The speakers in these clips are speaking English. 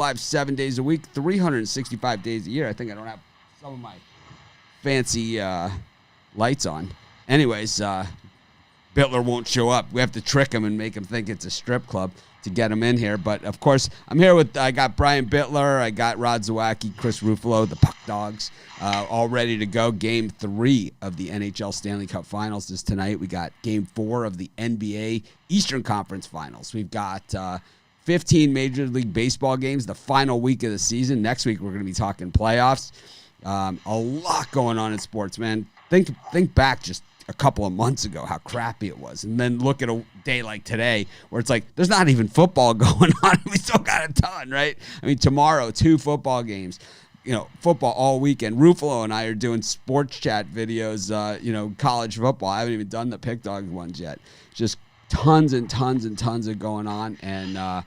live 7 days a week, 365 days a year. I think I don't have some of my fancy lights on. Anyways, Bittler won't show up. We have to trick him and make him think it's a strip club to get him in here. But, of course, I got Brian Bittler, I got Rod Zawacki, Chris Ruffalo, the Puck Dogs, all ready to go. Game 3 of the NHL Stanley Cup Finals is tonight. We got Game 4 of the NBA Eastern Conference Finals. We've got 15 Major League Baseball games, the final week of the season. Next week, we're going to be talking playoffs. A lot going on in sports, man. Think back just a couple of months ago how crappy it was, and then look at a day like today where it's like there's not even football going on. We still got a ton, right? I mean, tomorrow 2 football games, football all weekend. Ruffalo and I are doing sports chat videos, college football. I haven't even done the Pick Dog ones yet. Just tons and tons and tons of going on, and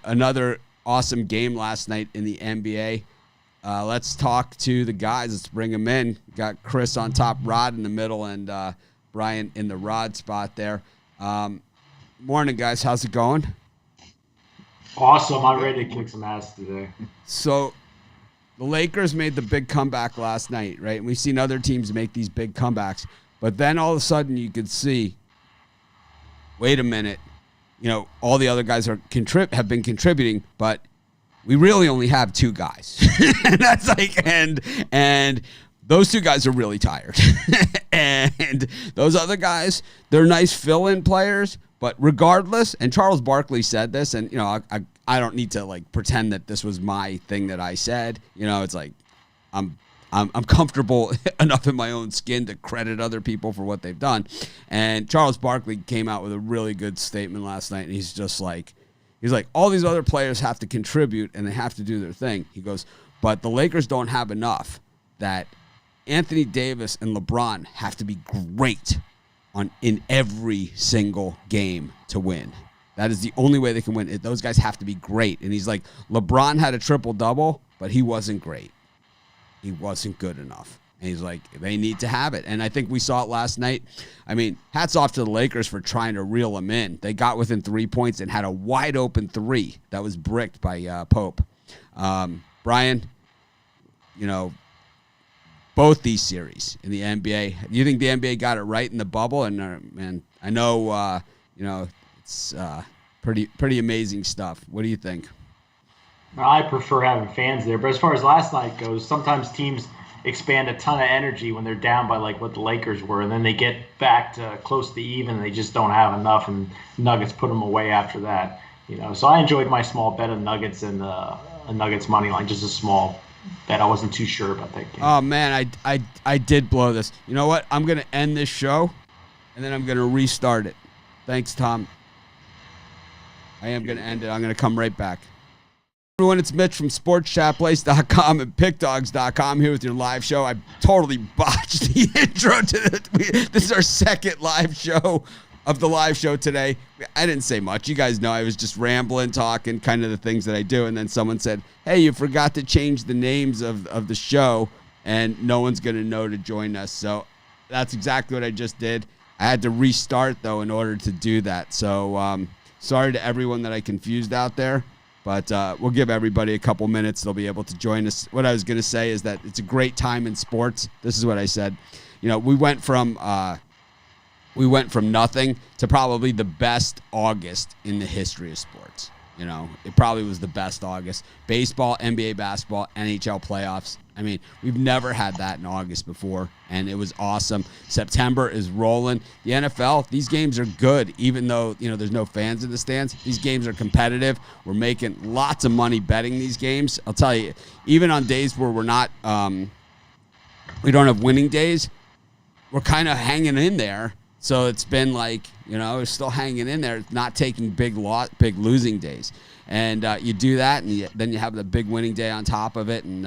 another awesome game last night in the NBA. Let's talk to the guys. Let's bring them in. Got Chris on top, Rod in the middle, and Brian in the Rod spot there. Morning, guys. How's it going? Awesome. I'm ready to kick some ass today. So the Lakers made the big comeback last night, right? And we've seen other teams make these big comebacks. But then all of a sudden you could see, wait a minute, all the other guys have been contributing, but we really only have 2 guys. And that's and those 2 guys are really tired. And those other guys, they're nice fill-in players, but regardless, and Charles Barkley said this, and I don't need to pretend that this was my thing that I said. It's like I'm comfortable enough in my own skin to credit other people for what they've done. And Charles Barkley came out with a really good statement last night, and he's like, all these other players have to contribute and they have to do their thing. He goes, but the Lakers don't have enough that Anthony Davis and LeBron have to be great in every single game to win. That is the only way they can win. Those guys have to be great. And he's like, LeBron had a triple-double, but he wasn't great. He wasn't good enough. And he's like, they need to have it. And I think we saw it last night. I mean, hats off to the Lakers for trying to reel them in. They got within 3 points and had a wide open 3 that was bricked by Pope. Brian, both these series in the NBA, do you think the NBA got it right in the bubble? And I know, it's pretty amazing stuff. What do you think? I prefer having fans there. But as far as last night goes, sometimes teams expand a ton of energy when they're down by what the Lakers were, and then they get back to close to even, and they just don't have enough, and Nuggets put them away after that. So I enjoyed my small bet of Nuggets and the Nuggets money line, just a small bet. I wasn't too sure about that game. Oh man, I did blow this. You know what? I'm gonna end this show, and then I'm gonna restart it. Thanks, Tom. I am gonna end it. I'm gonna come right back. Everyone, it's Mitch from SportsChatPlace.com and PickDogs.com here with your live show. I totally botched the intro to this is our second live show of the live show today. I didn't say much. You guys know I was just rambling, talking, kind of the things that I do. And then someone said, hey, you forgot to change the names of the show, and no one's going to know to join us. So that's exactly what I just did. I had to restart, though, in order to do that. So sorry to everyone that I confused out there. But we'll give everybody a couple minutes. They'll be able to join us. What I was going to say is that it's a great time in sports. This is what I said. We went from nothing to probably the best August in the history of sports. It probably was the best August. Baseball, NBA basketball, NHL playoffs. I mean, we've never had that in August before, and it was awesome. September is rolling. The NFL, these games are good, even though, there's no fans in the stands. These games are competitive. We're making lots of money betting these games. I'll tell you, even on days where we're not, we don't have winning days, we're kind of hanging in there. So it's been we're still hanging in there, not taking big losing days. And you do that, and then you have the big winning day on top of it, and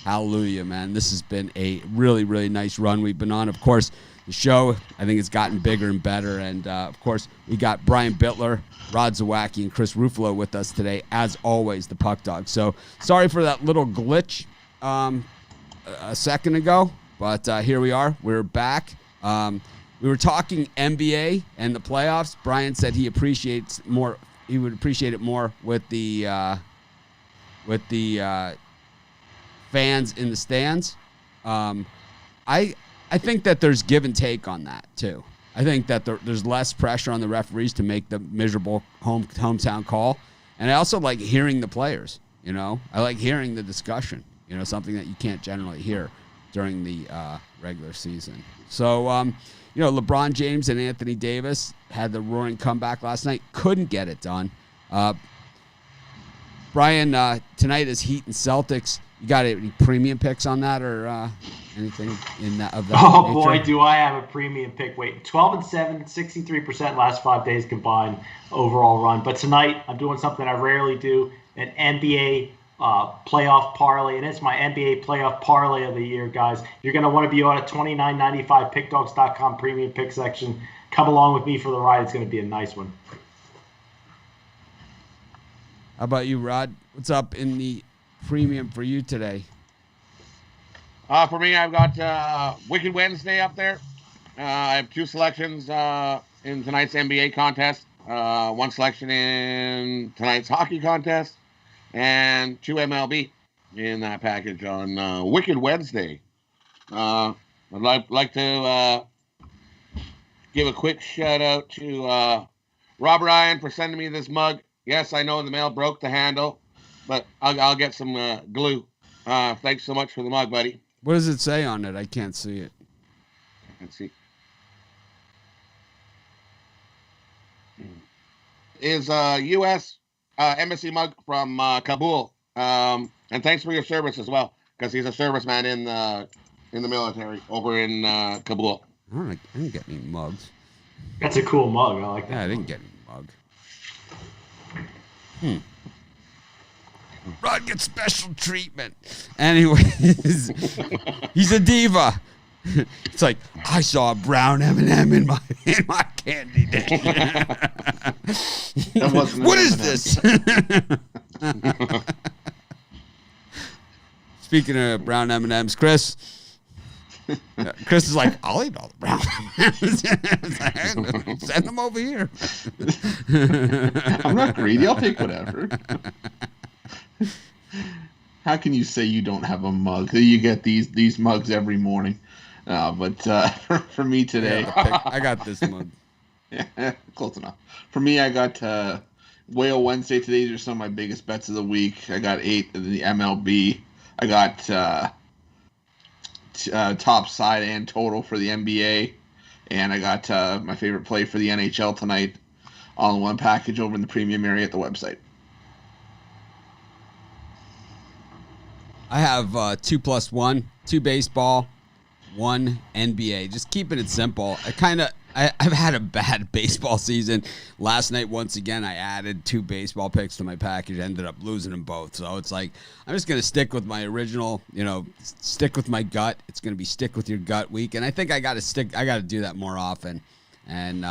hallelujah, man. This has been a really, really nice run we've been on. Of course, the show, I think it's gotten bigger and better. And, of course, we got Brian Bittler, Rod Zawacki, and Chris Ruffalo with us today, as always, the Puck Dog. So sorry for that little glitch a second ago, but here we are. We're back. We were talking NBA and the playoffs. Brian said he appreciates more he would appreciate it more with the fans in the stands. I think that there's give and take on that too. I think that there's less pressure on the referees to make the miserable hometown call, and I also like hearing the players. I like hearing the discussion. Something that you can't generally hear during the regular season. So, LeBron James and Anthony Davis had the roaring comeback last night. Couldn't get it done. Brian, tonight is Heat and Celtics. You got any premium picks on that or anything in that of that? Oh, nature? boy, do I have a premium pick. Wait, 12-7, 63% last 5 days combined overall run. But tonight I'm doing something I rarely do, an NBA playoff parlay. And it's my NBA playoff parlay of the year, guys. You're going to want to be on a $29.95 pickdogs.com premium pick section. Come along with me for the ride. It's going to be a nice one. How about you, Rod? What's up in the premium for you today? For me, I've got Wicked Wednesday up there. I have 2 selections in tonight's NBA contest, 1 selection in tonight's hockey contest, and 2 MLB in that package on Wicked Wednesday. I'd like to give a quick shout out to Rob Ryan for sending me this mug. Yes, I know the mail broke the handle, but I'll get some glue. Thanks so much for the mug, buddy. What does it say on it? I can't see it. Let's see. Is a U.S. embassy mug from Kabul, and thanks for your service as well, because he's a serviceman in the military over in Kabul. I didn't get any mugs. That's a cool mug. I like that. Yeah, I didn't get any mug. Rod gets special treatment. Anyways, he's a diva. It's like, I saw a brown M&M in my candy dish. What is this? Speaking of brown M&Ms, Chris is like, I'll eat all the brown M&Ms. Send them over here. I'm not greedy. I'll take whatever. How can you say you don't have a mug? You get these mugs every morning. But for me today, I got this mug. Yeah, close enough. For me, I got Whale Wednesday. These are some of my biggest bets of the week. I got 8 in the MLB. I got top side and total for the NBA. And I got my favorite play for the NHL tonight, all in one package over in the premium area at the website. I have 2+1, 2 baseball, 1 NBA. Just keeping it simple. I've had a bad baseball season. Last night, once again, I added 2 baseball picks to my package. Ended up losing them both. So it's like, I'm just going to stick with my original, stick with my gut. It's going to be stick with your gut week. And I think I got to do that more often. And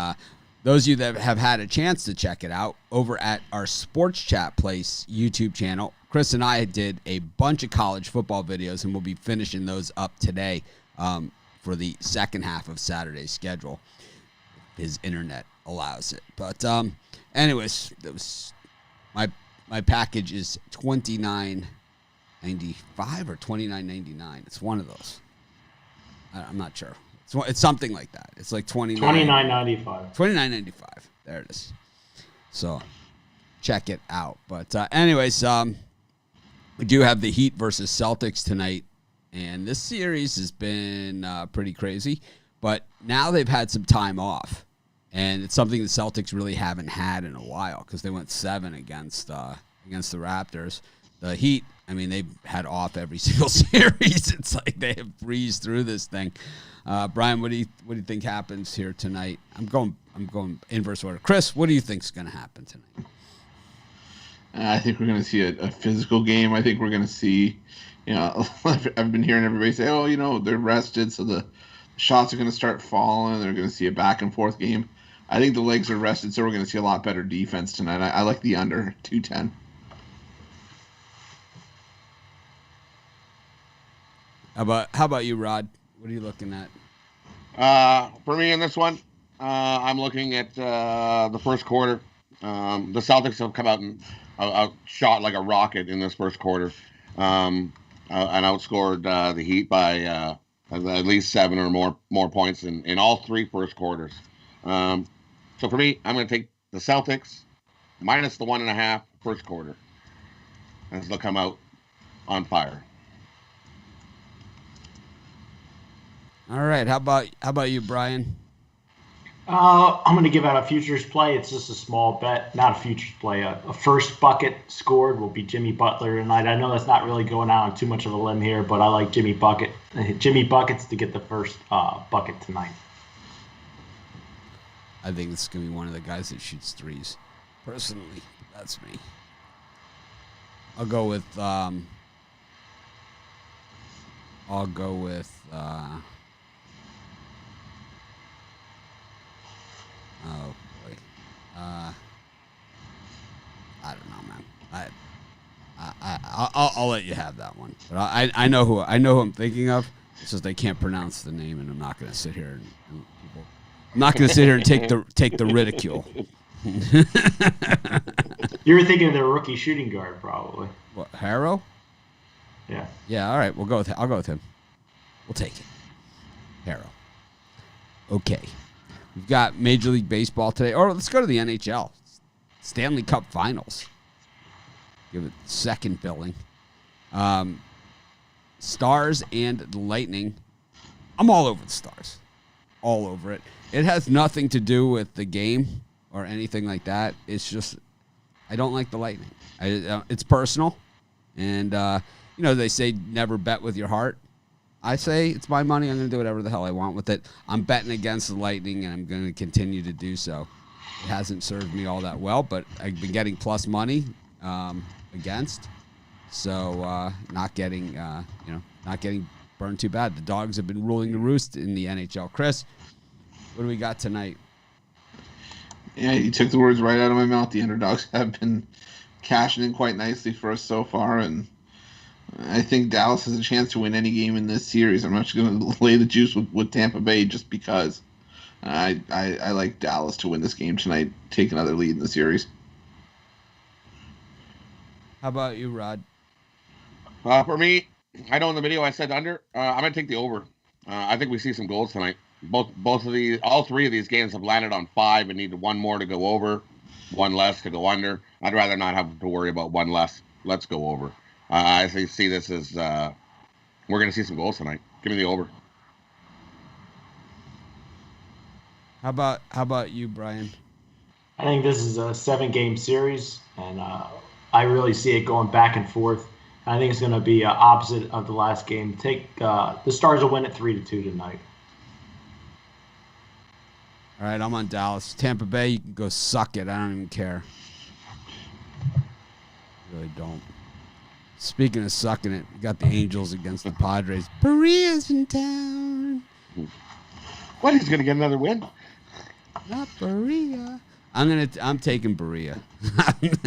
those of you that have had a chance to check it out over at our Sports Chat Place YouTube channel, Chris and I did a bunch of college football videos, and we'll be finishing those up today for the second half of Saturday's schedule. His internet allows it. But anyways, that was my package is $29.95 or $29.99. It's one of those. I'm not sure. It's something like that. It's like $29.95. $29.95. There it is. So check it out. But anyways, we do have the Heat versus Celtics tonight, and this series has been pretty crazy. But now they've had some time off, and it's something the Celtics really haven't had in a while because they went 7 against the Raptors. The Heat, I mean, they've had off every single series. It's like they have breezed through this thing. Brian, what do you think happens here tonight? I'm going inverse order. Chris, what do you think is going to happen tonight? I think we're going to see a physical game. I think we're going to see, I've been hearing everybody say, they're rested, so the shots are going to start falling. They're going to see a back and forth game. I think the legs are rested, so we're going to see a lot better defense tonight. I like the under 210. How about you, Rod? What are you looking at? For me in this one, I'm looking at the first quarter. The Celtics have come out and shot like a rocket in this first quarter, and outscored the Heat by at least 7 or more points in all 3 first quarters. So for me, I'm going to take the Celtics minus the 1.5 first quarter, as they'll come out on fire. All right. How about you, Brian? I'm going to give out a futures play. It's just a small bet, not a futures play. A first bucket scored will be Jimmy Butler tonight. I know that's not really going out on too much of a limb here, but I like Jimmy Buckets to get the first bucket tonight. I think this is going to be one of the guys that shoots threes. Personally, that's me. I'll go with oh boy. I don't know, man. I'll let you have that one. But I know who I'm thinking of. It's just they can't pronounce the name, and I'm not going to sit here and I'm not going to sit here and take the ridicule. You were thinking of the rookie shooting guard, probably. What, Harrow? Yeah. Yeah. All right. I'll go with him. We'll take it. Harrow. Okay. We've got Major League Baseball today. Or let's go to the NHL. Stanley Cup Finals. Give it second billing. Stars and the Lightning. I'm all over the Stars. All over it. It has nothing to do with the game or anything like that. It's just I don't like the Lightning. It's personal. And, they say never bet with your heart. I say it's my money. I'm going to do whatever the hell I want with it. I'm betting against the Lightning, and I'm going to continue to do so. It hasn't served me all that well, but I've been getting plus money against. So not getting burned too bad. The Dogs have been ruling the roost in the NHL. Chris, what do we got tonight? Yeah, you took the words right out of my mouth. The underdogs have been cashing in quite nicely for us so far, and I think Dallas has a chance to win any game in this series. I'm actually going to lay the juice with Tampa Bay just because I like Dallas to win this game tonight, take another lead in the series. How about you, Rod? For me, I know in the video I said under. I'm going to take the over. I think we see some goals tonight. All 3 of these games have landed on 5 and need 1 more to go over, 1 less to go under. I'd rather not have to worry about 1 less. Let's go over. I see this as we're going to see some goals tonight. Give me the over. How about you, Brian? I think this is a 7-game series, and I really see it going back and forth. I think it's going to be opposite of the last game. The Stars will win it 3-2 tonight. All right, I'm on Dallas. Tampa Bay, you can go suck it. I don't even care. Really don't. Speaking of sucking it, we got the Angels against the Padres. Berea's in town. What? He's going to get another win? Not Berea. I'm taking Berea.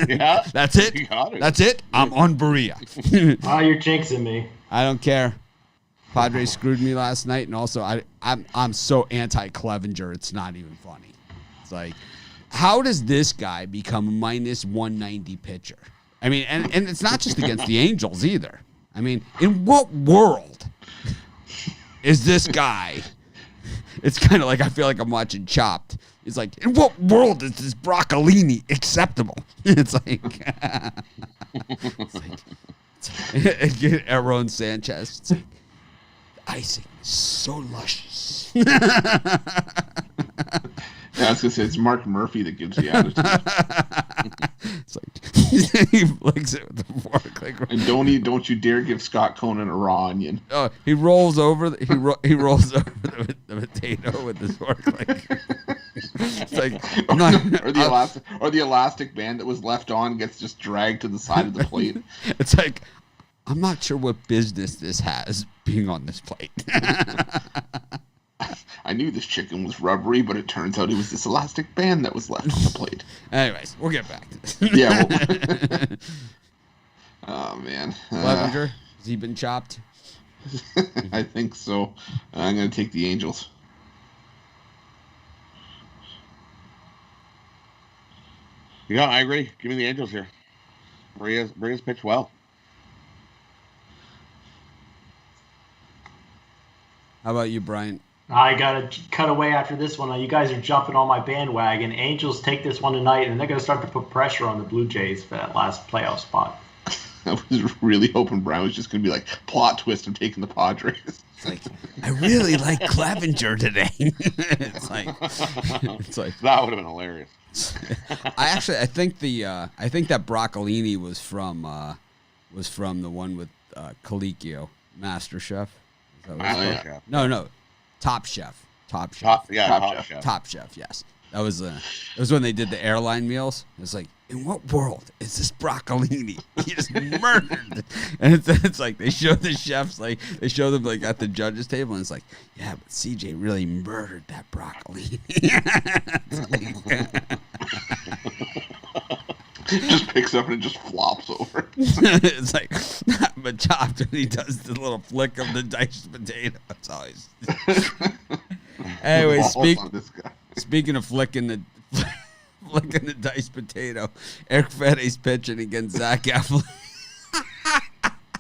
Yeah. That's it. You got it. That's it. I'm on Berea. Oh, you're jinxing me. I don't care. Padres screwed me last night, and also I'm so anti-Clevenger, it's not even funny. It's like, how does this guy become a minus 190 pitcher? I mean, and it's not just against the Angels either. I mean, in what world is this guy? It's kind of like I feel like I'm watching Chopped. It's like, in what world is this broccolini acceptable? It's like, Aaron Sanchez. It's like, icing is so luscious. Yeah, I was gonna say it's Mark Murphy that gives the attitude. It's like he licks it with the fork. Like, and don't you dare give Scott Conan a raw onion. Oh, he rolls over. He rolls over the potato with his fork. Like, it's like I'm not, or the elastic band that was left on gets just dragged to the side of the plate. It's like, I'm not sure what business this has being on this plate. I knew this chicken was rubbery, but it turns out it was this elastic band that was left on the plate. Anyways, we'll get back to this. Yeah. Oh, man. Clevenger, has he been chopped? I think so. I'm going to take the Angels. Yeah, I agree. Give me the Angels here. Maria's pitched well. How about you, Brian? I got to cut away after this one. You guys are jumping on my bandwagon. Angels take this one tonight, and they're going to start to put pressure on the Blue Jays for that last playoff spot. I was really hoping Brown was just going to be like, plot twist, I'm taking the Padres. It's like, I really like Clevenger today. it's like that would have been hilarious. I think that broccolini was from the one with Colicchio, Master Chef. Is that what it's called? No, Top Chef. Top Chef. Top Chef. Yes, that was when they did the airline meals. It's like, in what world is this broccolini? He just murdered. And it's like they show the chefs, like they show them like at the judges table, and it's like, yeah, but CJ really murdered that broccolini. Just picks up and it just flops over. It's like, but chopped, and he does the little flick of the diced potato. That's always. Anyway, speaking of flicking the diced potato, Eric Fedde's pitching against Zach Eflin.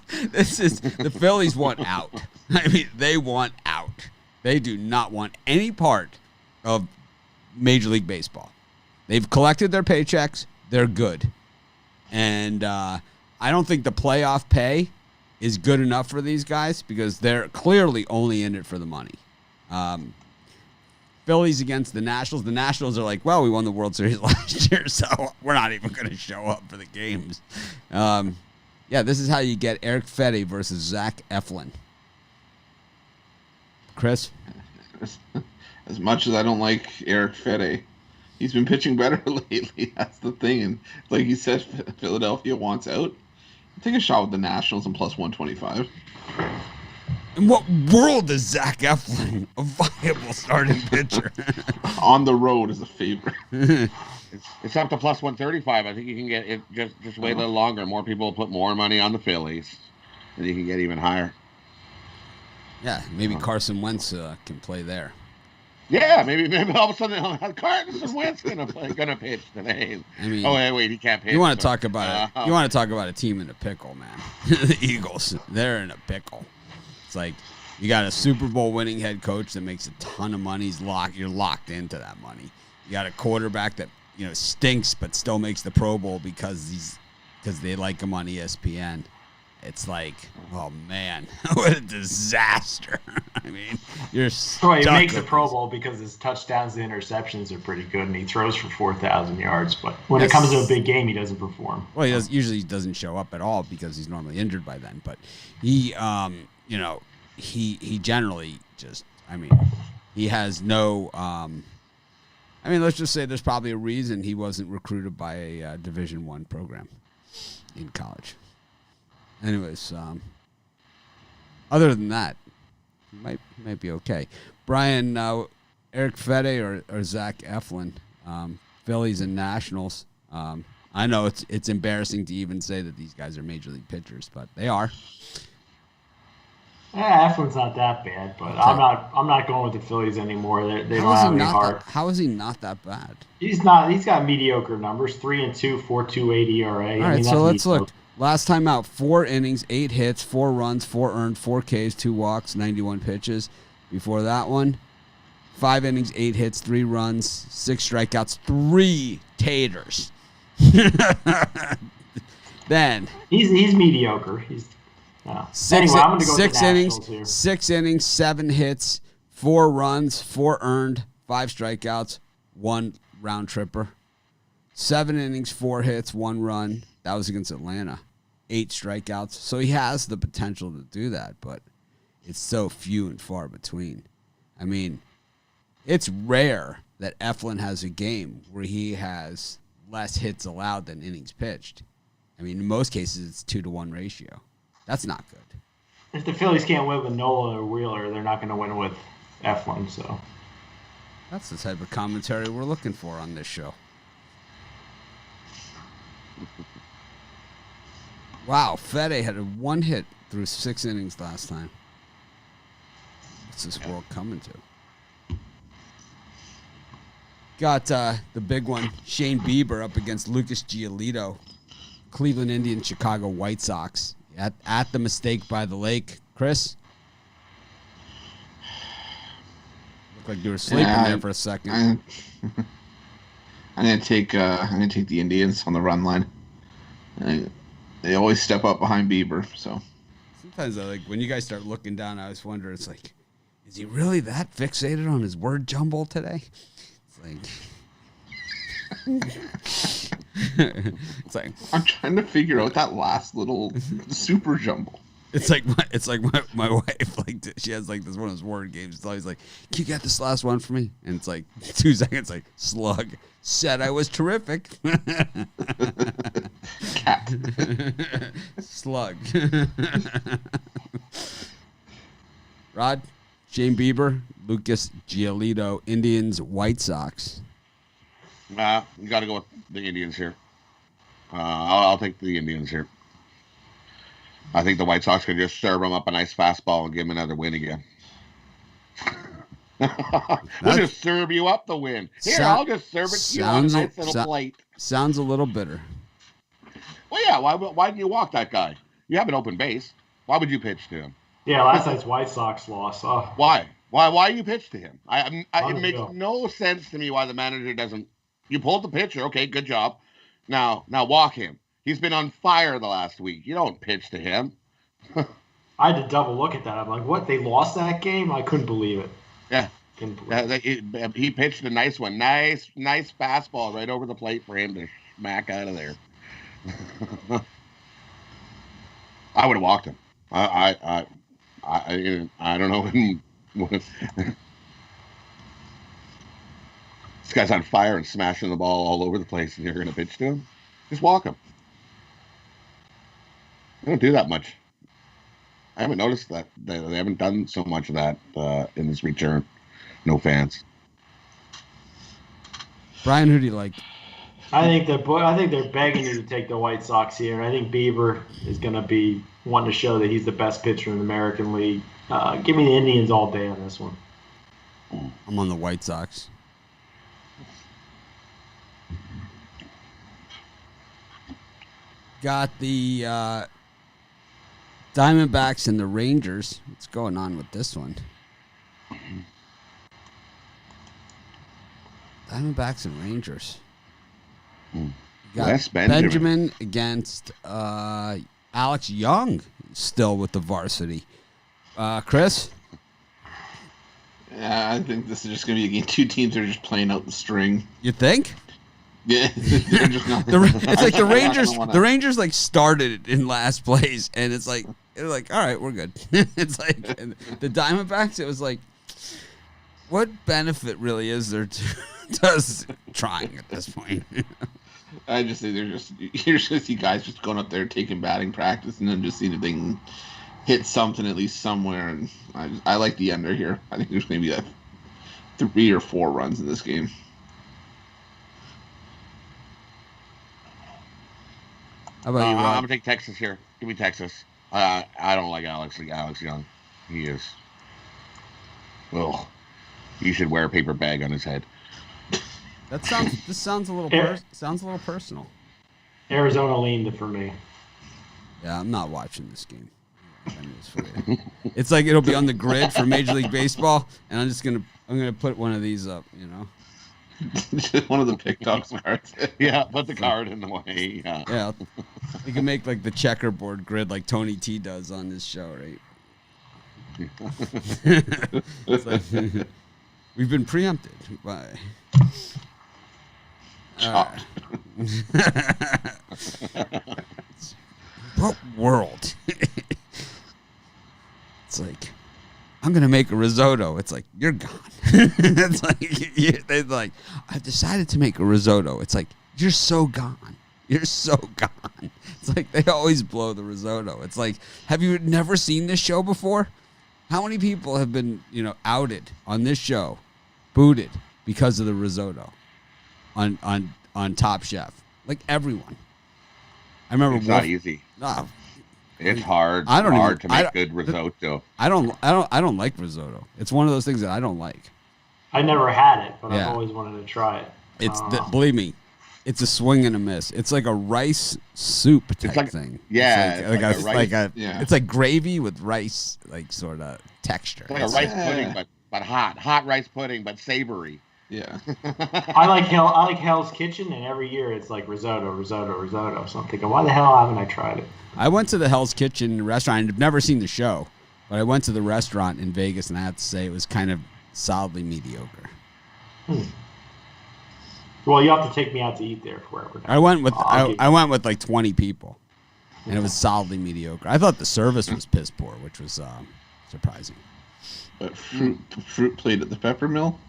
The Phillies want out. I mean, they want out. They do not want any part of Major League Baseball. They've collected their paychecks. They're good. And I don't think the playoff pay is good enough for these guys because they're clearly only in it for the money. Phillies against the Nationals. The Nationals are like, well, we won the World Series last year, so we're not even going to show up for the games. This is how you get Eric Fedde versus Zach Eflin. Chris? As much as I don't like Eric Fedde, he's been pitching better lately. That's the thing. And like you said, Philadelphia wants out. Take a shot with the Nationals and plus 125. In what world is Zach Eflin a viable starting pitcher? On the road is a favorite. It's up to plus 135. I think you can get it. Just wait a little longer. More people will put more money on the Phillies, and you can get even higher. Yeah, maybe Carson Wentz can play there. Yeah, maybe all of a sudden Carson Wentz gonna pitch today. I mean, wait, he can't pitch. You want to talk about it? You want to talk about a team in a pickle, man? The Eagles, they're in a pickle. It's like you got a Super Bowl winning head coach that makes a ton of money. You're locked into that money. You got a quarterback that stinks but still makes the Pro Bowl because they like him on ESPN. It's like, oh man, what a disaster! I mean, you're stuck. He makes the Pro Bowl because his touchdowns and interceptions are pretty good, and he throws for 4,000 yards. But when it comes to a big game, he doesn't perform. Well, he usually doesn't show up at all because he's normally injured by then. But he, he generally just, he has no. Let's just say there's probably a reason he wasn't recruited by a Division I program in college. Anyways, other than that, he might be okay. Brian, Eric Fedde or Zach Eflin, Phillies and Nationals. I know it's embarrassing to even say that these guys are major league pitchers, but they are. Yeah, Eflin's not that bad, but okay. I'm not going with the Phillies anymore. They don't have any heart. How is he not that bad? He's not. He's got mediocre numbers: 3-2, 4.28 ERA. All right, so let's look. Last time out, 4 innings, 8 hits, 4 runs, 4 earned, 4 Ks, 2 walks, 91 pitches. Before that one, 5 innings, 8 hits, 3 runs, 6 strikeouts, 3 taters. Then he's mediocre. He's six I'm gonna go with the innings, here. 6 innings, 7 hits, 4 runs, 4 earned, 5 strikeouts, 1 round tripper. 7 innings, 4 hits, 1 run. That was against Atlanta. 8 strikeouts. So he has the potential to do that, but it's so few and far between. I mean, it's rare that Eflin has a game where he has less hits allowed than innings pitched. I mean, in most cases, it's 2-to-1 ratio. That's not good. If the Phillies can't win with Nola or Wheeler, they're not going to win with Eflin. So that's the type of commentary we're looking for on this show. Wow, Fedde had 1 hit through 6 innings last time. What's this world coming to? Got the big one, Shane Bieber up against Lucas Giolito. Cleveland Indians, Chicago White Sox. At the mistake by the lake. Chris? Looked like you were sleeping there for a second. I'm gonna take the Indians on the run line. They always step up behind Bieber, so. Sometimes when you guys start looking down, I always wonder, it's like, is he really that fixated on his word jumble today? It's like I'm trying to figure out that last little super jumble. It's like my wife, she has this one of those word games. It's always like, can you get this last one for me? And it's like 2 seconds, slug. Said I was terrific. Cat. Slug. Rod, Shane Bieber, Lucas Giolito, Indians, White Sox. You got to go with the Indians here. I'll take the Indians here. I think the White Sox could just serve them up a nice fastball and give them another win again. We'll just serve you up the win. Here, I'll just serve it to you on a nice little plate. Sounds a little bitter. Well, yeah. Why didn't you walk that guy? You have an open base. Why would you pitch to him? Yeah, last night's White Sox loss. Why? Why you pitch to him? It makes no sense to me why the manager doesn't. You pulled the pitcher. Okay, good job. Now walk him. He's been on fire the last week. You don't pitch to him. I had to double look at that. I'm like, what? They lost that game? I couldn't believe it. Yeah. He pitched a nice one. Nice fastball right over the plate for him to smack out of there. I would have walked him. I don't know. This guy's on fire and smashing the ball all over the place, and you're going to pitch to him? Just walk him. They don't do that much. I haven't noticed that. They haven't done so much of that in this return. No fans. Brian, who do you like? I think they're begging you to take the White Sox here. I think Bieber is going to be wanting to show that he's the best pitcher in the American League. Give me the Indians all day on this one. I'm on the White Sox. Got the Diamondbacks and the Rangers. What's going on with this one? Diamondbacks and Rangers. Got Benjamin against Alex Young, still with the varsity. Chris? Yeah, I think this is just going to be a game. Two teams are just playing out the string. You think? Yeah, they're just not. It's like the Rangers. The Rangers started in last place, and it's like all right, we're good. It's like the Diamondbacks. It was like, what benefit really is there to us trying at this point? I just think you're just going to see guys just going up there taking batting practice, and then just seeing if they can hit something at least somewhere. And I like the under here. I think there's going to be 3 or 4 runs in this game. How about you, Rob? I'm gonna take Texas here. Give me Texas. I don't like Alex Young. He is. Well, he should wear a paper bag on his head. This sounds a little personal. Arizona leaned for me. Yeah, I'm not watching this game. It's like it'll be on the grid for Major League Baseball, and I'm gonna put one of these up. One of the pick dogs cards. Yeah, put the card in the way. Yeah, you can make the checkerboard grid like Tony T does on his show, right? We've been preempted by. What world? It's like, I'm going to make a risotto. It's like, you're gone. It's like, I've decided to make a risotto. It's like, you're so gone. You're so gone. It's like, they always blow the risotto. It's like, have you never seen this show before? How many people have been, outed on this show, booted because of the risotto on Top Chef? Like, everyone. I remember it's not easy. No. It's hard. To make good risotto. I don't like risotto. It's one of those things that I don't like. I never had it, but Yeah. I've always wanted to try it. Believe me, it's a swing and a miss. It's like a rice soup type thing. Yeah, it's like gravy with rice, like sort of texture. It's like a rice pudding, but hot rice pudding, but savory. Yeah. I like Hell's Kitchen, and every year it's like risotto. So I'm thinking, why the hell haven't I tried it? I went to the Hell's Kitchen restaurant. I've never seen the show, but I went to the restaurant in Vegas, and I have to say it was kind of solidly mediocre. Well, you have to take me out to eat there forever. I went with like 20 people, and it was solidly mediocre. I thought the service was piss poor, which was surprising. But fruit plate at the Pepper Mill,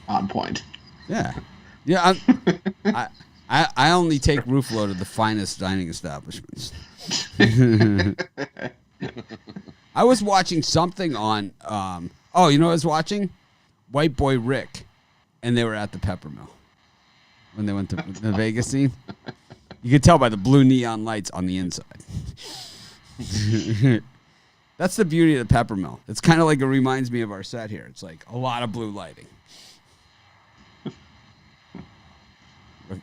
on point. Yeah. I only take Roofalo to the finest dining establishments. I was watching something on. You know what I was watching? White Boy Rick, and they were at the Pepper Mill when they went to the Vegas scene. You could tell by the blue neon lights on the inside. That's the beauty of the Pepper Mill. It's kind of like it reminds me of our set here. It's like a lot of blue lighting.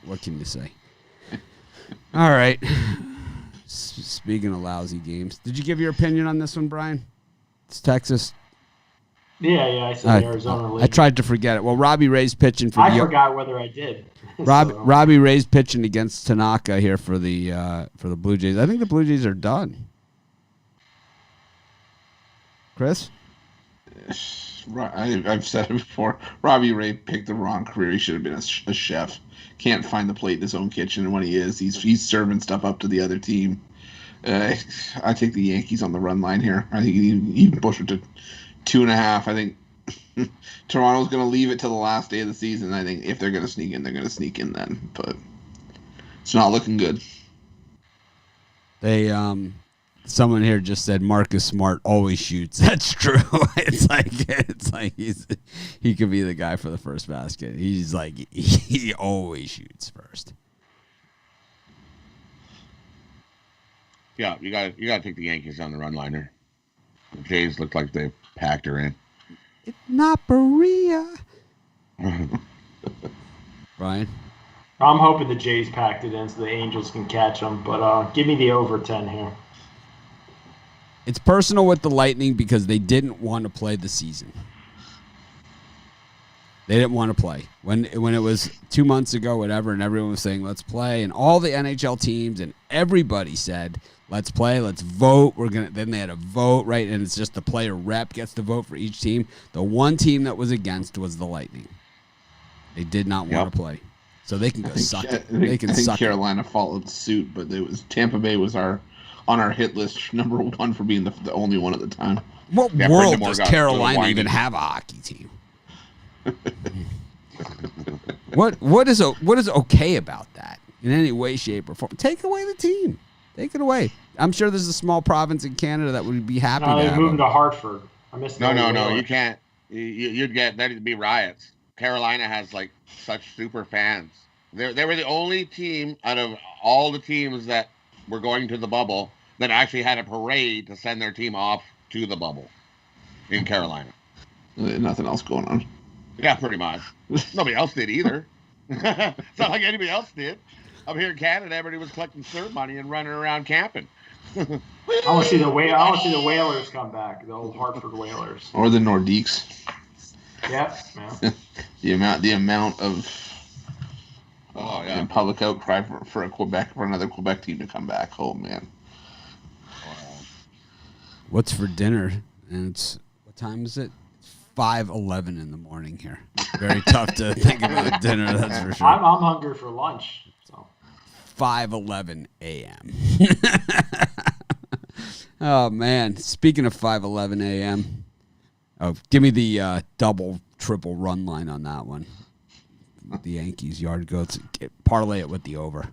What can you say? All right. Speaking of lousy games, did you give your opinion on this one, Brian? It's Texas. Yeah, I said Arizona lead. I tried to forget it. Well, Robbie Ray's pitching for I forgot whether I did. Robbie Ray's pitching against Tanaka here for the Blue Jays. I think the Blue Jays are done. Chris? I've said it before. Robbie Ray picked the wrong career. He should have been a chef. Can't find the plate in his own kitchen, and when he is, he's serving stuff up to the other team. I take the Yankees on the run line here. I think you can push it to 2.5. I think Toronto's going to leave it till the last day of the season. I think if they're going to sneak in, they're going to sneak in then. But it's not looking good. Someone here just said Marcus Smart always shoots. That's true. It's like he could be the guy for the first basket. He's like he always shoots first. Yeah, you got to take the Yankees on the run liner. The Jays look like they packed her in. It's not Berea. Brian? I'm hoping the Jays packed it in so the Angels can catch them, but give me the over 10 here. It's personal with the Lightning because they didn't want to play the season. They didn't want to play. When it was 2 months ago, whatever, and everyone was saying, let's play, and all the NHL teams and everybody said, let's play, let's vote. Then they had a vote, right? And it's just the player rep gets to vote for each team. The one team that was against was the Lightning. They did not want to play. So they can go suck it. I think Carolina followed suit, but Tampa Bay was on our hit list number one for being the only one at the time. What world does Carolina even have a hockey team? What is okay about that in any way, shape, or form? Take away the team. Take it away. I'm sure there's a small province in Canada that would be happy. They're moving to Hartford. I missed. No. You can't. You'd get there'd be riots. Carolina has like such super fans. They were the only team out of all the teams that were going to the bubble that actually had a parade to send their team off to the bubble in Carolina. Nothing else going on. Yeah, pretty much. Nobody else did either. It's not like anybody else did. Up here in Canada, everybody was collecting CERB money and running around camping. I want to see the Whalers come back, the old Hartford Whalers, or the Nordiques. Yeah. the amount of public outcry for another Quebec team to come back. Oh man. What's for dinner? And what time is it? 5:11 in the morning here. Very tough to think about dinner, that's for sure. I'm hungry for lunch. So 5:11 a.m. Oh man! Speaking of 5:11 a.m., give me the double, triple run line on that one. The Yankees yard goats. Parlay it with the over.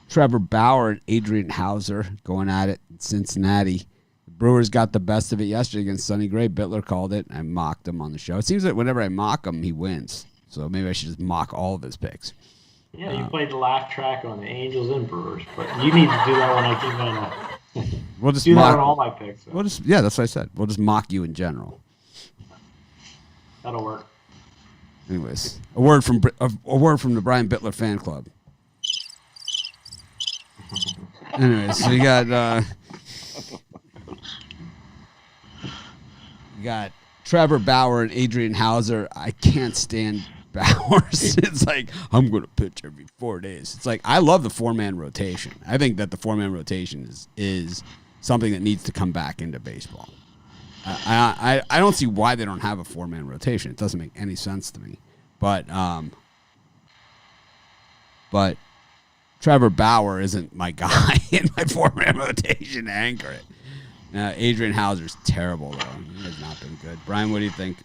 Trevor Bauer and Adrian Hauser going at it in Cincinnati. Brewers got the best of it yesterday against Sonny Gray. Bittler called it. I mocked him on the show. It seems that whenever I mock him, he wins. So maybe I should just mock all of his picks. Yeah, you played the laugh track on the Angels and Brewers, but you need to do that when I keep We'll just do mock, that on all my picks. So. That's what I said. We'll just mock you in general. That'll work. Anyways, a word from the Brian Bitler fan club. Anyways, so you got Trevor Bauer and Adrian Hauser. I can't stand Bowers. It's like, I'm going to pitch every 4 days. It's like, I love the 4-man rotation. I think that the 4-man rotation is something that needs to come back into baseball. I don't see why they don't have a 4-man rotation. It doesn't make any sense to me. But Trevor Bauer isn't my guy in my 4-man rotation to anchor it. Adrian Hauser's terrible, though. He has not been good. Brian, what do you think?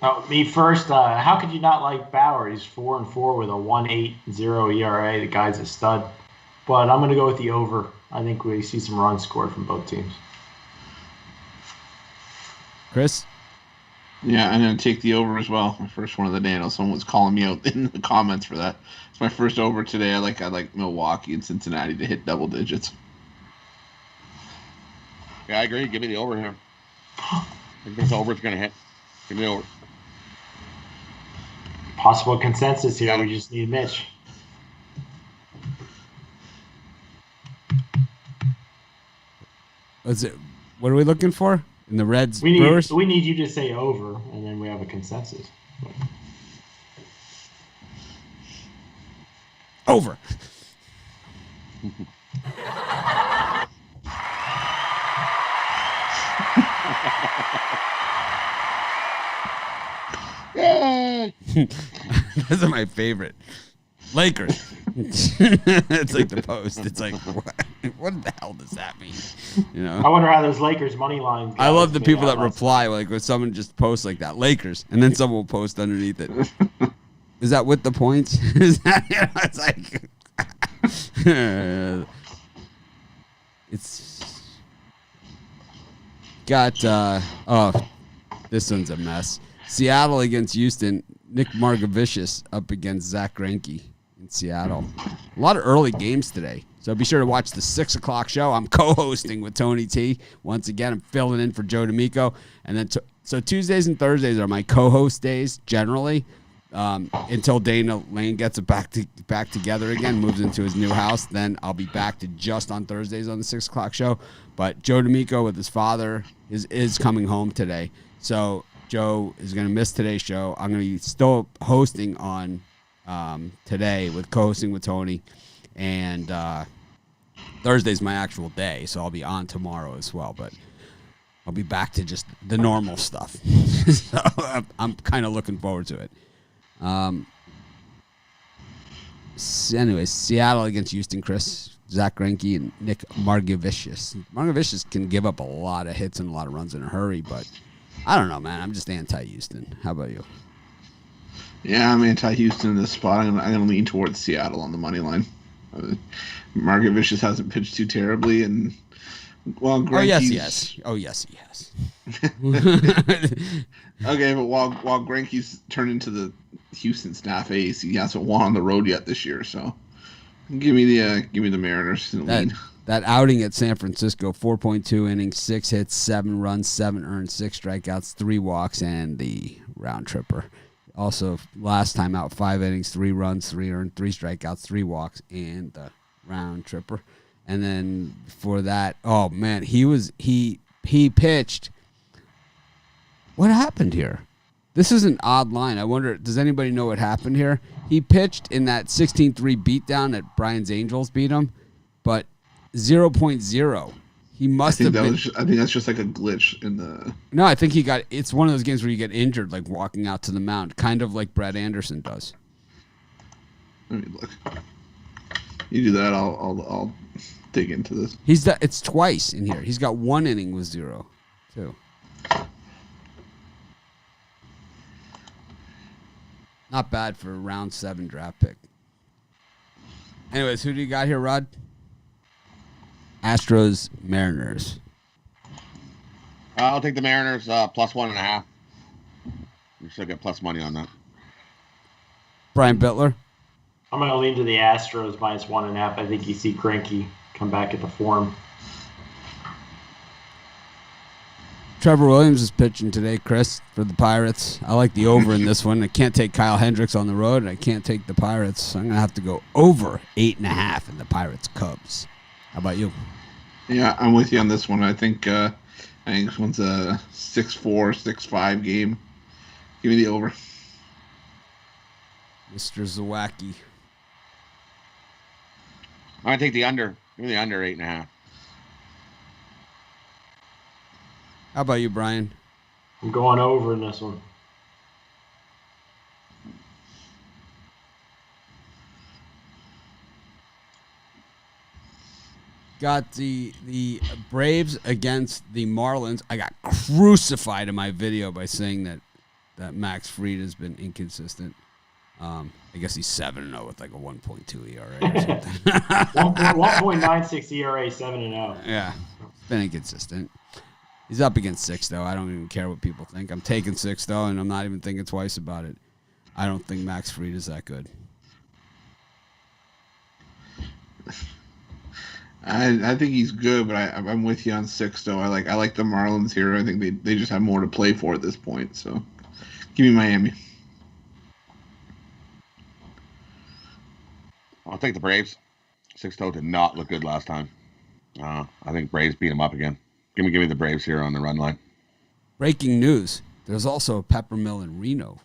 Oh, me first. How could you not like Bauer? He's 4-4 with a 1.80 ERA. The guy's a stud. But I'm going to go with the over. I think we see some runs scored from both teams. Chris? Yeah, I'm going to take the over as well. My first one of the day. I know someone was calling me out in the comments for that. It's my first over today. I like Milwaukee and Cincinnati to hit double digits. Yeah, I agree. Give me the over here. I think this over is going to hit. Give me the over. Possible consensus here. We just need Mitch. What's it? What are we looking for? In the Reds, We Brewers? need you to say over, and then we have a consensus. Over. Yay! Those are my favorite. Lakers. It's like the post. It's like, what the hell does that mean? You know? I wonder how those Lakers money lines. I love the people that reply, like when someone just posts like that, Lakers, and then someone will post underneath it. Is that with the points? Is that, you know, it's like, it's got, this one's a mess. Seattle against Houston. Nick Margevicius up against Zach Greinke in Seattle. A lot of early games today. So be sure to watch the 6 o'clock show. I'm co-hosting with Tony T. Once again, I'm filling in for Joe D'Amico. And then so Tuesdays and Thursdays are my co-host days generally until Dana Lane gets it back together again, moves into his new house. Then I'll be back to just on Thursdays on the 6 o'clock show. But Joe D'Amico with his father is coming home today. So Joe is going to miss today's show. I'm going to be still hosting on today with co-hosting with Tony. And Thursday's my actual day, so I'll be on tomorrow as well. But I'll be back to just the normal stuff. So I'm kind of looking forward to it. Anyways, Seattle against Houston, Chris. Zach Greinke and Nick Margevicius. Margevicius can give up a lot of hits and a lot of runs in a hurry, but I don't know, man. I'm just anti-Houston. How about you? Yeah, I'm anti-Houston in this spot. I'm going to lean towards Seattle on the money line. Margevicius hasn't pitched too terribly, and well, Greinke's... Oh yes, he has. Okay, but while Greinke's turned into the Houston staff ace, he hasn't won on the road yet this year. So give me the Mariners in the lead. That outing at San Francisco, 4.2 innings, 6 hits, 7 runs, 7 earned, 6 strikeouts, 3 walks, and the round tripper. Also, last time out, 5 innings, 3 runs, 3 earned, 3 strikeouts, 3 walks, and the round tripper. And then for that, oh man, he pitched. What happened here? This is an odd line. I wonder, does anybody know what happened here? He pitched in that 16-3 beatdown that Brian's Angels beat him, but 0.0. He must have been. I think that's just like a glitch in the. No, I think it's one of those games where you get injured, like walking out to the mound, kind of like Brett Anderson does. Let me look. You do that, I'll dig into this. It's twice in here. He's got 1 inning with 0, too. Not bad for a round 7 draft pick. Anyways, who do you got here, Rod? Astros, Mariners. I'll take the Mariners plus 1.5. You should get plus money on that. Brian Bitler. I'm going to lean to the Astros minus 1.5. I think you see Greinke come back at the form. Trevor Williams is pitching today, Chris, for the Pirates. I like the over in this one. I can't take Kyle Hendricks on the road, and I can't take the Pirates. So I'm going to have to go over 8.5 in the Pirates-Cubs. How about you? Yeah, I'm with you on this one. I think this one's a 6-4, 6-5 game. Give me the over. Mr. Zawacki. I'm going to take the under. Give me the under 8.5. How about you, Brian? I'm going over in this one. Got the Braves against the Marlins. I got crucified in my video by saying that Max Fried has been inconsistent. I guess he's 7-0 with like a 1.2 ERA or something. 1.96 ERA, 7-0. Yeah, it's been inconsistent. He's up against 6, though. I don't even care what people think. I'm taking 6, though, and I'm not even thinking twice about it. I don't think Max Fried is that good. I think he's good, but I'm with you on 6, though. I like the Marlins here. I think they just have more to play for at this point. So, give me Miami. I'll take the Braves. 6-0 did not look good last time. I think Braves beat them up again. Give me the Braves here on the run line. Breaking news. There's also a pepper mill in Reno.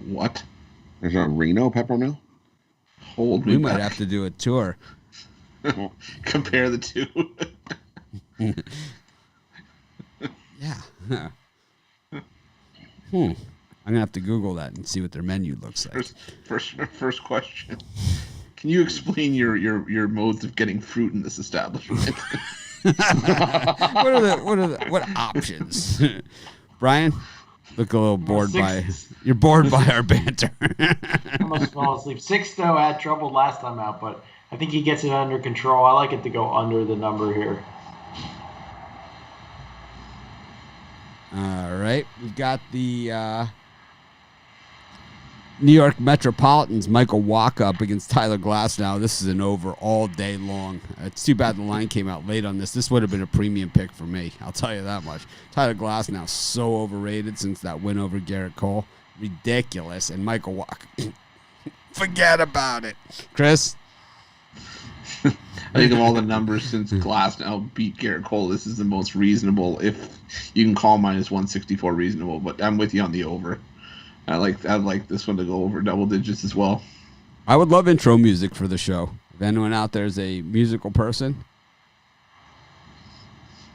What? There's a Reno pepper mill? Hold me We might back. have to do a tour. Compare the two. Yeah. I'm going to have to Google that and see what their menu looks like. First question. Can you explain your modes of getting fruit in this establishment? What options? Brian, look a little bored you're bored by our banter. I must fall asleep. 6-0 had trouble last time out, but I think he gets it under control. I like it to go under the number here. All right. We've got the New York Metropolitans, Michael Wacha up against Tyler Glasnow. This is an over all day long. It's too bad the line came out late on this. This would have been a premium pick for me. I'll tell you that much. Tyler Glasnow so overrated since that win over Garrett Cole. Ridiculous. And Michael Wacha, forget about it. Chris? I think of all the numbers since Glasnow beat Garrett Cole, this is the most reasonable, if you can call minus 164 reasonable, but I'm with you on the over. I'd like this one to go over double digits as well. I would love intro music for the show. If anyone out there is a musical person,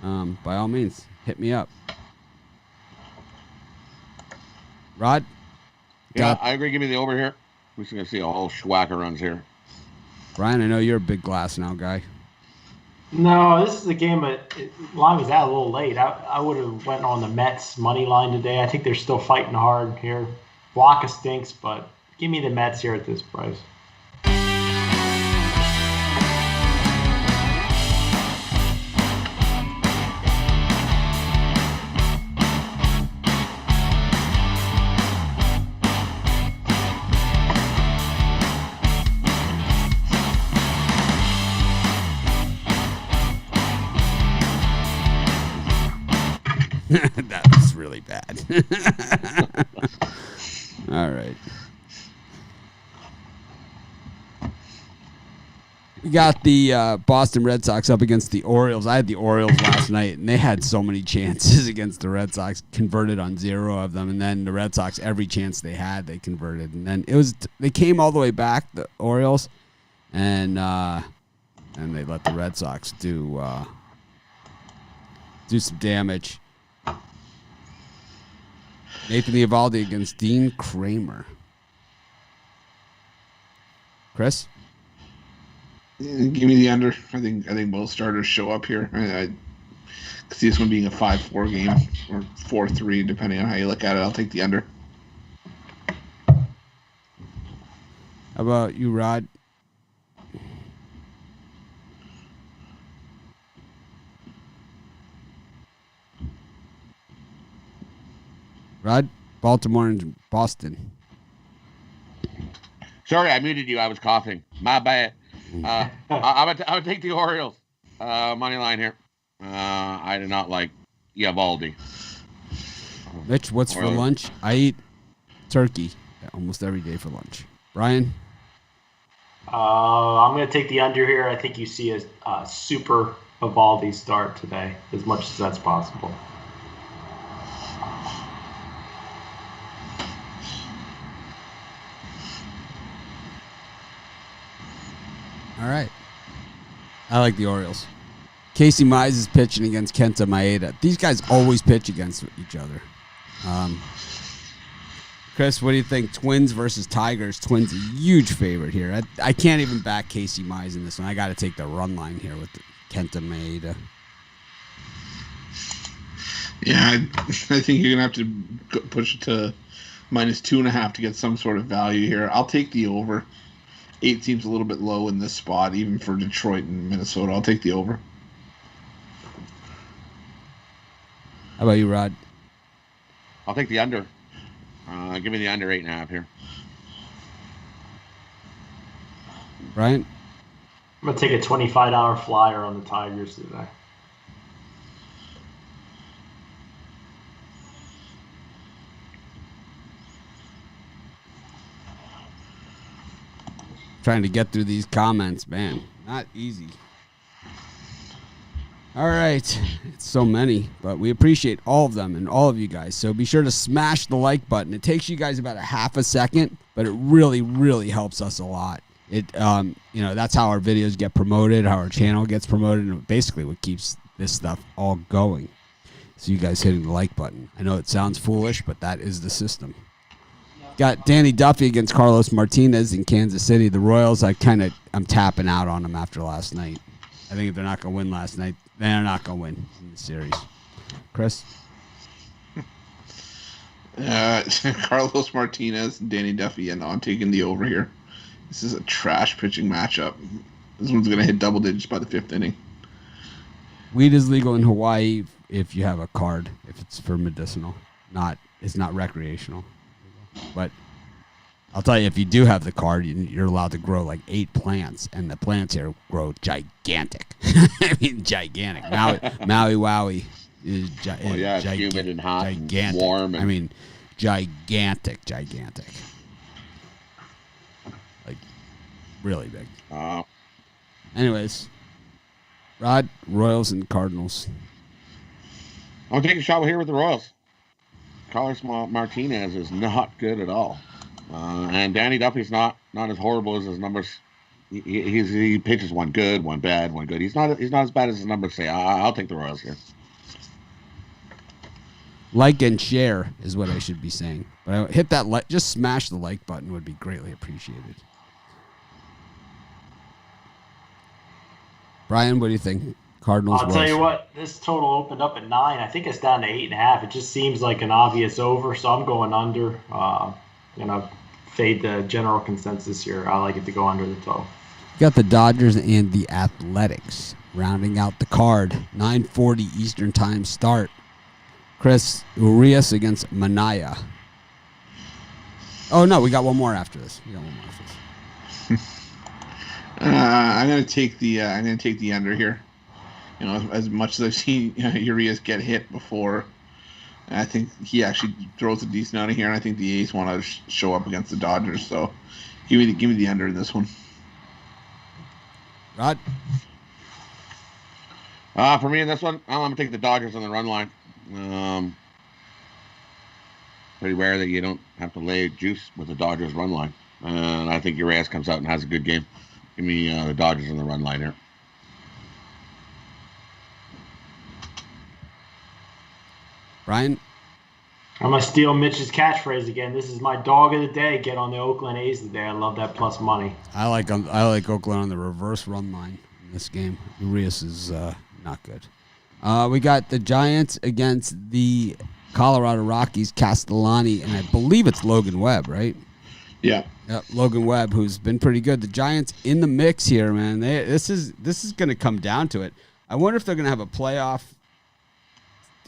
by all means, hit me up. Rod? Yeah, I agree. Give me the over here. We're just going to see a whole schwack of runs here. Brian, I know you're a big Glasnow guy. No, this is a game, but line was out a little late. I would have went on the Mets money line today. I think they're still fighting hard here. Wacha stinks, but give me the Mets here at this price. That was really bad. All right. We got the Boston Red Sox up against the Orioles. I had the Orioles last night, and they had so many chances against the Red Sox, converted on 0 of them. And then the Red Sox, every chance they had, they converted. And then they came all the way back, the Orioles, and they let the Red Sox do some damage. Nathan Eovaldi against Dean Kramer. Chris? Give me the under. I think both starters show up here. I could see this one being a 5-4 game or 4-3, depending on how you look at it. I'll take the under. How about you, Rod? Rod? Baltimore and Boston. Sorry, I muted you. I was coughing. My bad. I would take the Orioles money line here. I do not like Eovaldi. Mitch, what's for lunch? I eat turkey almost every day for lunch. Brian? I'm going to take the under here. I think you see a super Eovaldi start today, as much as that's possible. All right. I like the Orioles. Casey Mize is pitching against Kenta Maeda. These guys always pitch against each other. Chris, what do you think? Twins versus Tigers. Twins a huge favorite here. I can't even back Casey Mize in this one. I got to take the run line here with Kenta Maeda. Yeah, I think you're going to have to push it to -2.5 to get some sort of value here. I'll take the over. 8 seems a little bit low in this spot, even for Detroit and Minnesota. I'll take the over. How about you, Rod? I'll take the under. Give me the under 8.5 here. Brian? I'm going to take a $25 flyer on the Tigers today. Trying to get through these comments, man. Not easy. All right. It's so many, but we appreciate all of them and all of you guys. So be sure to smash the like button. It takes you guys about a half a second, but it really, really helps us a lot. That's how our videos get promoted, how our channel gets promoted, and basically what keeps this stuff all going. So you guys hitting the like button. I know it sounds foolish, but that is the system. Got Danny Duffy against Carlos Martinez in Kansas City. The Royals, I'm tapping out on them after last night. I think if they're not going to win last night, they're not going to win in the series. Chris? Carlos Martinez and Danny Duffy, and I'm taking the over here. This is a trash pitching matchup. This one's going to hit double digits by the 5th inning. Weed is legal in Hawaii if you have a card, if it's for medicinal. It's not recreational. But I'll tell you, if you do have the card, you're allowed to grow like 8 plants, and the plants here grow gigantic. I mean, gigantic. Maui Wowie is it's humid and hot gigantic. And warm. I mean, gigantic. Like, really big. Anyways, Rod, Royals and Cardinals. I'll take a shot here with the Royals. Carlos Martinez is not good at all, and Danny Duffy's not as horrible as his numbers. He pitches one good, one bad, one good. He's not as bad as his numbers say. I'll take the Royals here. Like and share is what I should be saying, but hit that like, just smash the like button would be greatly appreciated. Brian, what do you think? Cardinals. I'll tell you what, this total opened up at 9. I think it's down to 8.5. It just seems like an obvious over, so I'm going under. Fade the general consensus here. I like it to go under the total. You got the Dodgers and the Athletics rounding out the card. 9:40 Eastern Time start. Chris, Urias against Manaya. Oh no, we got one more after this. I'm gonna take the under here. As much as I've seen Urias get hit before, I think he actually throws a decent out of here, and I think the A's want to show up against the Dodgers. So, give me the under in this one. Rod? For me in this one, I'm gonna take the Dodgers on the run line. Pretty rare that you don't have to lay juice with the Dodgers run line, and I think Urias comes out and has a good game. Give me the Dodgers on the run line here. Brian? I'm going to steal Mitch's catchphrase again. This is my dog of the day. Get on the Oakland A's today. I love that plus money. I like Oakland on the reverse run line in this game. Urias is not good. We got the Giants against the Colorado Rockies, Castellani, and I believe it's Logan Webb, right? Yeah. Yep, Logan Webb, who's been pretty good. The Giants in the mix here, man. This is going to come down to it. I wonder if they're going to have a playoff.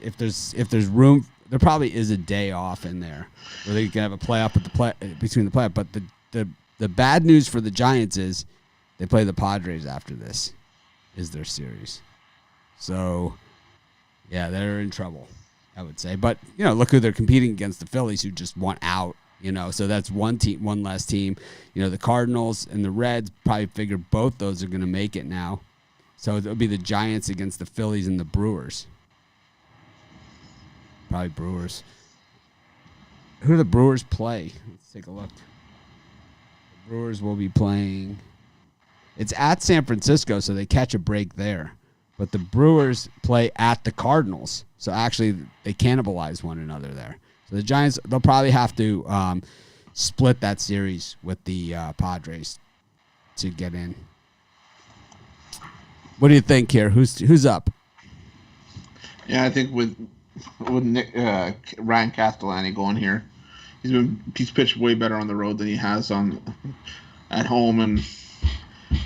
If there's room, there probably is a day off in there where they can have a playoff between the playoff. But the bad news for the Giants is they play the Padres after this, is their series. So Yeah, they're in trouble, I would say. But, look who they're competing against, the Phillies, who just won out, So that's one less team. The Cardinals and the Reds probably figure both those are going to make it now. So it'll be the Giants against the Phillies and the Brewers. Probably Brewers. Who do the Brewers play? Let's take a look. The Brewers will be playing. It's at San Francisco, so they catch a break there. But the Brewers play at the Cardinals. So actually, they cannibalize one another there. So the Giants, they'll probably have to split that series with the Padres to get in. What do you think here? Who's up? Yeah, I think with Ryan Castellani going here, he's pitched way better on the road than he has at home, and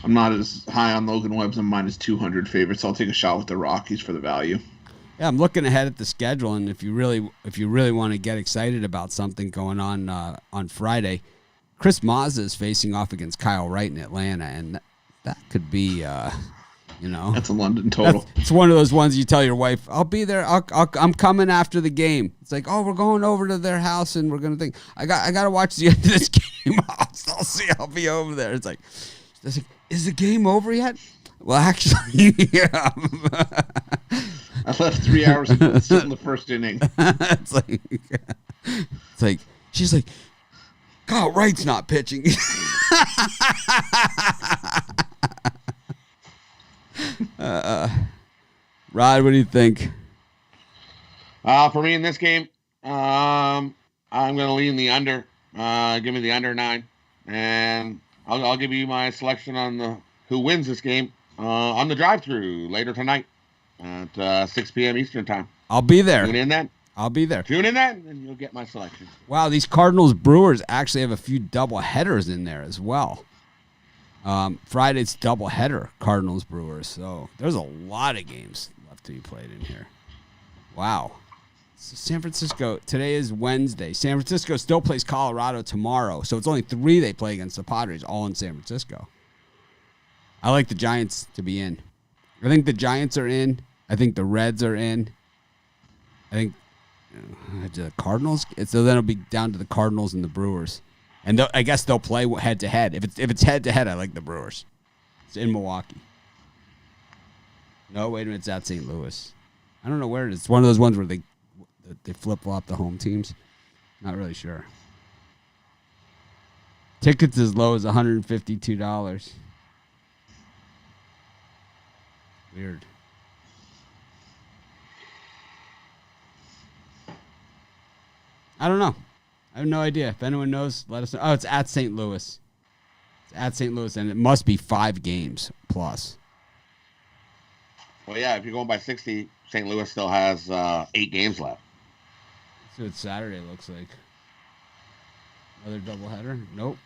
I'm not as high on Logan Webb's and minus 200 favorites. So I'll take a shot with the Rockies for the value. Yeah, I'm looking ahead at the schedule, and if you really want to get excited about something going on Friday, Chris Mazza is facing off against Kyle Wright in Atlanta, and that could be, that's a London total. It's one of those ones you tell your wife, "I'll be there. I'm coming after the game." It's like, "Oh, we're going over to their house, and we're gonna think I got to watch the end of this game. I'll see. I'll be over there." It's like, is the game over yet? Well, actually, yeah. I left 3 hours ago still in the first inning. It's like she's like, Kyle Wright's not pitching. Rod, what do you think? For me in this game, I'm going to lean the under. Give me the under 9, and I'll give you my selection on who wins this game on the drive-through later tonight at 6 p.m. Eastern time. I'll be there. Tune in then. I'll be there. Tune in then, and you'll get my selection. Wow, these Cardinals Brewers actually have a few double headers in there as well. Friday's double header, Cardinals Brewers. So there's a lot of games left to be played in here. Wow. So San Francisco, today is Wednesday. San Francisco still plays Colorado tomorrow. So it's only 3 they play against the Padres, all in San Francisco. I like the Giants to be in. I think the Giants are in. I think the Reds are in. I think the Cardinals. So then it'll be down to the Cardinals and the Brewers. And I guess they'll play head-to-head. If it's head-to-head, I like the Brewers. It's in Milwaukee. No, wait a minute. It's at St. Louis. I don't know where it is. It's one of those ones where they flip-flop the home teams. Not really sure. Tickets as low as $152. Weird. I don't know. I have no idea. If anyone knows, let us know. Oh, it's at St. Louis. It's at St. Louis, and it must be 5 games plus. Well, yeah, if you're going by 60, St. Louis still has 8 games left. So it's Saturday, looks like. Another doubleheader? Nope.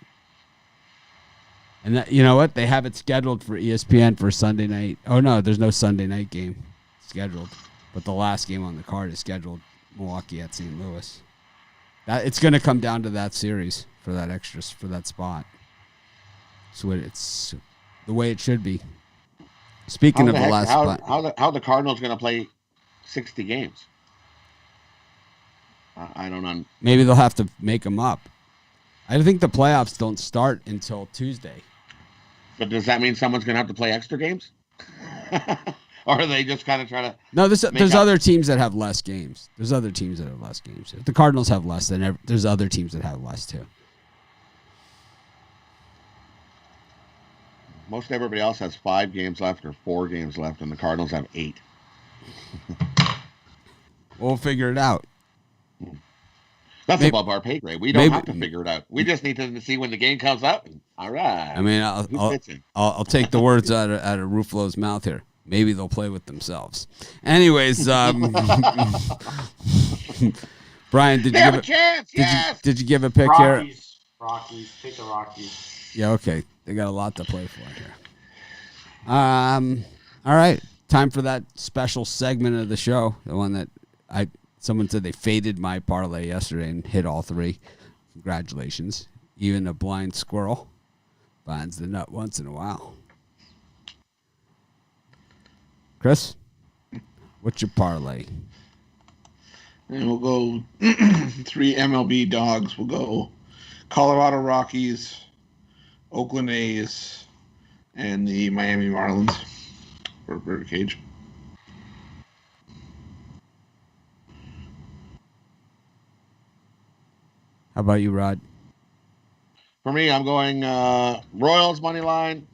And that, you know what? They have it scheduled for ESPN for Sunday night. Oh, no, there's no Sunday night game scheduled. But the last game on the card is scheduled Milwaukee at St. Louis. It's going to come down to that series for that spot. So it's the way it should be. Speaking of the last spot. How the Cardinals going to play 60 games? I don't know. Maybe they'll have to make them up. I think the playoffs don't start until Tuesday. But does that mean someone's going to have to play extra games? Or are they just kind of trying to... No, there's other teams that have less games. There's other teams that have less games. If the Cardinals have less, then there's other teams that have less too. Most everybody else has 5 games left or 4 games left, and the Cardinals have 8. We'll figure it out. That's above our pay grade. We don't have to figure it out. We just need to see when the game comes up. All right. I mean, I'll take the words out of Ruffalo's mouth here. Maybe they'll play with themselves. Anyways, Brian, did you give a chance? Yes. Did you give a pick here? Rockies. Take the Rockies. Yeah. Okay. They got a lot to play for here. All right. Time for that special segment of the show. The one that someone said they faded my parlay yesterday and hit all 3. Congratulations. Even a blind squirrel finds the nut once in a while. Chris, What's your parlay? And we'll go 3 MLB dogs. We'll go Colorado Rockies, Oakland A's, and the Miami Marlins for Birdcage. How about you, Rod? For me, I'm going Royals money line,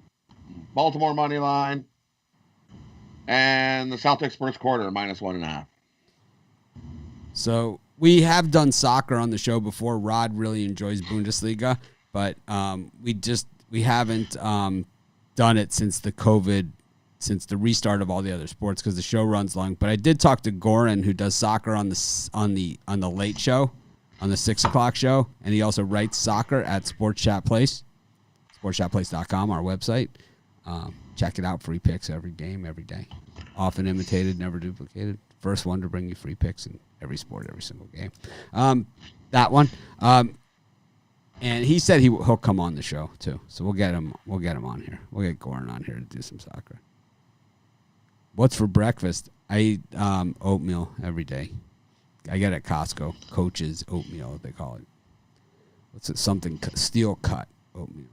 Baltimore money line, and the Celtics first quarter -1.5. So we have done soccer on the show before. Rod really enjoys Bundesliga, but we haven't done it since the restart of all the other sports because the show runs long. But I did talk to Goran, who does soccer on the late show, on the 6 o'clock show, and he also writes soccer at Sports Chat Place, sportschatplace.com, our website. Check it out. Free picks every game, every day. Often imitated, never duplicated. First one to bring you free picks in every sport, every single game. That one. And he said he'll come on the show too. So we'll get him on here. We'll get Goran on here to do some soccer. What's for breakfast? I eat oatmeal every day. I get it at Costco. Coach's oatmeal, they call it. What's it? Something steel cut oatmeal.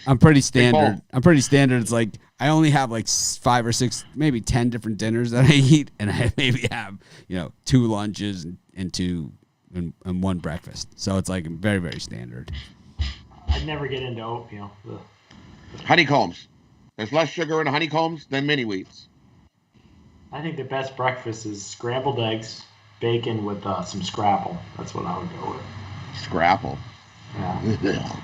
I'm pretty standard. It's like I only have like 5 or 6, maybe 10 different dinners that I eat, and I maybe have 2 lunches and 1 breakfast. So it's like very, very standard. I'd never get into oatmeal. Honeycombs. There's less sugar in honeycombs than mini wheats. I think the best breakfast is scrambled eggs, bacon with some scrapple. That's what I would go with. Scrapple. Yeah.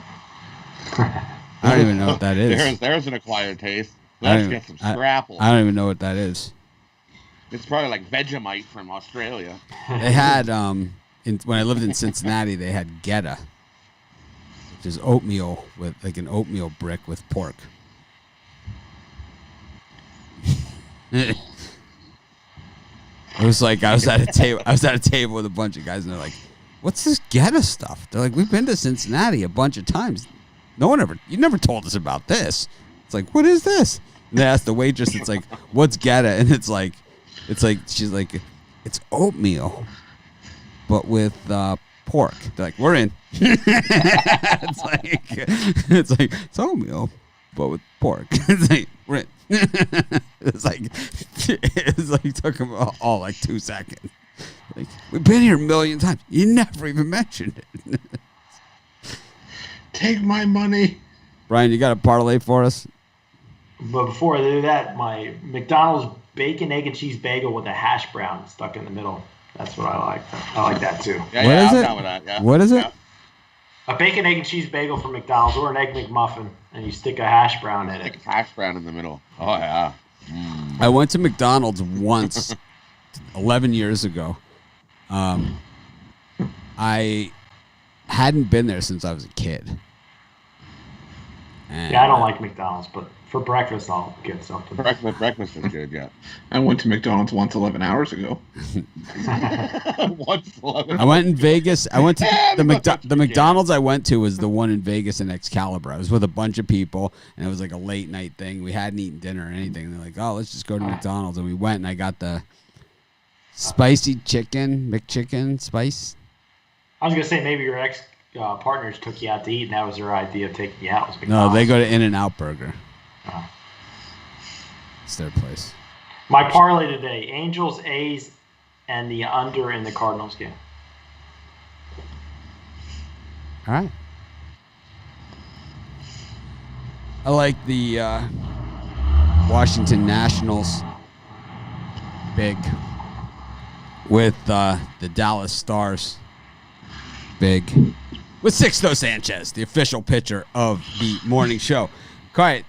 I don't even know what that is. There's an acquired taste. Let's get some scrapple. I don't even know what that is. It's probably like Vegemite from Australia. They had when I lived in Cincinnati, they had Geta, which is oatmeal with like an oatmeal brick with pork. It was like I was at a table with a bunch of guys, and they're like, "What's this Geta stuff?" They're like, "We've been to Cincinnati a bunch of times. You never told us about this." It's like, "What is this?" And they asked the waitress, it's like, "What's Geta?" And it's like she's like, "It's oatmeal, but with pork." They're like, "We're in." it's like it's oatmeal, but with pork. It's like we're in. It's like it took them all like 2 seconds. Like, we've been here a million times. You never even mentioned it. Take my money. Brian, you got a parlay for us? But before I do that, my McDonald's bacon, egg, and cheese bagel with a hash brown stuck in the middle. That's what I like. I like that too. What is it? With that, yeah. What is it? A bacon, egg, and cheese bagel from McDonald's or an egg McMuffin, and you stick a hash brown in it. Hash brown in the middle. Oh, yeah. Mm. I went to McDonald's once 11 years ago. I hadn't been there since I was a kid. And I don't like McDonald's, but for breakfast I'll get something. Breakfast is good, yeah. I went to McDonald's once 11 hours ago. Once 11. I went in Vegas. I went to the McDonald's I went to was the one in Vegas in Excalibur. I was with a bunch of people, and it was like a late night thing. We hadn't eaten dinner or anything. And they're like, "Oh, let's just go to McDonald's," and we went, and I got the spicy chicken, McChicken spice. I was gonna say maybe your ex partners took you out to eat, and that was their idea of taking you out. No, they go to In-N-Out Burger. Oh. It's their place. My parlay today: Angels, A's, and the under in the Cardinals game. All right. I like the Washington Nationals big with the Dallas Stars big with Sixto Sanchez, the official pitcher of the morning show. All right.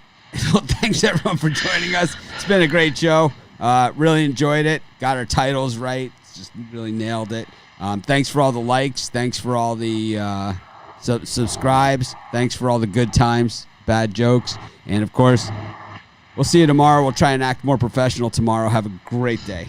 Well, thanks everyone for joining us. It's been a great show. Really enjoyed it. Got our titles right. Just really nailed it. Thanks for all the likes. Thanks for all the subscribes. Thanks for all the good times, bad jokes. And, of course, we'll see you tomorrow. We'll try and act more professional tomorrow. Have a great day.